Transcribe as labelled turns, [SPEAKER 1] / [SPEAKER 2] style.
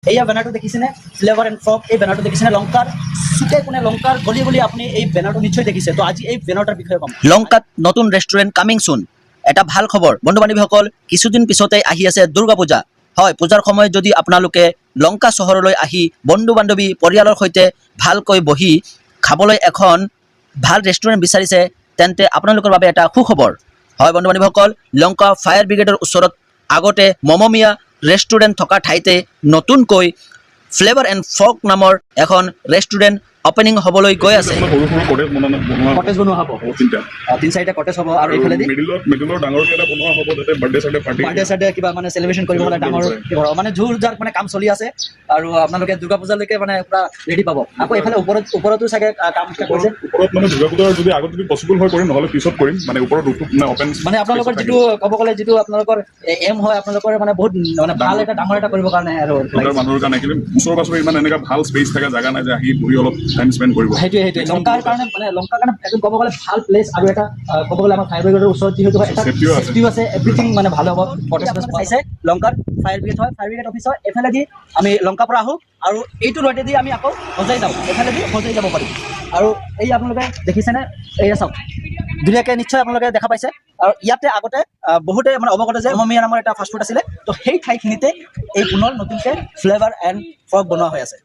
[SPEAKER 1] এইয়া বেনাৰটো দেখিছেনে flavour and frock এই বেনাৰটো দেখিছেনে লংকাৰ চুকে কোণে লংকাৰ গলি গলি আপুনি এই বেনাৰটো নিশ্চয় দেখিছে তো আজি এই বেনাৰটাৰ বিষয়ে ক'ম লংকাত নতুন ৰেষ্টুৰেণ্ট কামিং চুন এটা ভাল খবৰ বন্ধু বান্ধৱীসকল কিছুদিন পিছতে আহি আছে দুৰ্গা পূজা হয় পূজাৰ সময়ত যদি আপোনালোকে লংকা চহৰলৈ আহি বন্ধু বান্ধৱী পৰিয়ালৰ সৈতে ভালকৈ বহি খাবলৈ এখন ভাল ৰেষ্টুৰেণ্ট বিচাৰিছে তেন্তে আপোনালোকৰ বাবে এটা সুখবৰ হয় বন্ধু বান্ধৱীসকল লংকা ফায়াৰ ব্ৰিগেডৰ ওচৰত আগতে মমমিয়া ৰেষ্টুৰেণ্ট থকা ঠাইতে নতুনকৈ ফ্লেভাৰ এণ্ড ফক নামৰ এখন ৰেষ্টুৰেণ্ট অপেনিং হ'বলৈ গৈ আছে কটেজ বনোৱা হ'ব তিনি চাৰিটা কটেজ হ'ব আৰু এইফালেদি
[SPEAKER 2] মিডিলৰ ডাঙৰকৈ এটা বনোৱা হ'ব যাতে বাৰ্থডে
[SPEAKER 1] চাৰ্ডে কিবা মানে চেলিব্ৰেশ্যন কৰিব হ'লে ডাঙৰ মানে জোৰ যাৰ মানে কাম চলি আছে আৰু আপোনালোকে দুৰ্গা পূজালৈকে মানে পুৰা ৰেডি পাব আকৌ এইফালে ওপৰতো চাগে কাম কৰিছে
[SPEAKER 2] ওপৰত মানে দুৰ্গা পূজাৰ যদি আগত যদি পচিবল হয় কৰিম নহ'লে পিছত কৰিম মানে ওপৰত মানে অপেন
[SPEAKER 1] মানে আপোনালোকৰ যিটো ক'ব গ'লে যিটো আপোনালোকৰ এম হয় আপোনালোকৰ মানে বহুত মানে ভাল এটা ডাঙৰ এটা কৰিবৰ কাৰণে আৰু
[SPEAKER 2] মানুহৰ কাৰণে কিন্তু ওচৰ পাছৰে ইমান এনেকুৱা ভাল স্পেচ থাকে জাগা নাই যে আহি বহি অলপ টাইম স্পেণ্ড কৰিব
[SPEAKER 1] সেইটোৱে লংকাৰ কাৰণে মানে লংকাৰ কাৰণে একদম ক'ব গ'লে ভাল প্লেচ আৰু এটা ক'ব গ'লে আমাৰ ফায়াৰ ব্ৰিগেডৰ ওচৰত যিহেতু এটা চেফটিও আছে এভৰিথিং মানে ভাল হ'ব কটেজ পাইছে লংকাৰ ফায়াৰ ব্ৰিগেড হয় ফায়াৰ ব্ৰিগেড অফিচ হয় এফালেদি আমি লংকাৰ পৰা আহোঁ আৰু এইটো ৰোডেদি আমি আকৌ সজাই যাওঁ এফালেদি সজাই যাব পাৰিম আৰু এই আপোনালোকে দেখিছেনে এয়া চাওক ধুনীয়াকৈ নিশ্চয় আপোনালোকে দেখা পাইছে আৰু ইয়াতে আগতে বহুতে মানে অৱগত যে মমমিয়া নামৰ এটা ফাষ্টফুড আছিলে তো সেই ঠাইখিনিতে এই পুনৰ নতুনকৈ ফ্লেভাৰ এণ্ড ফ্ৰক বনোৱা হৈ আছে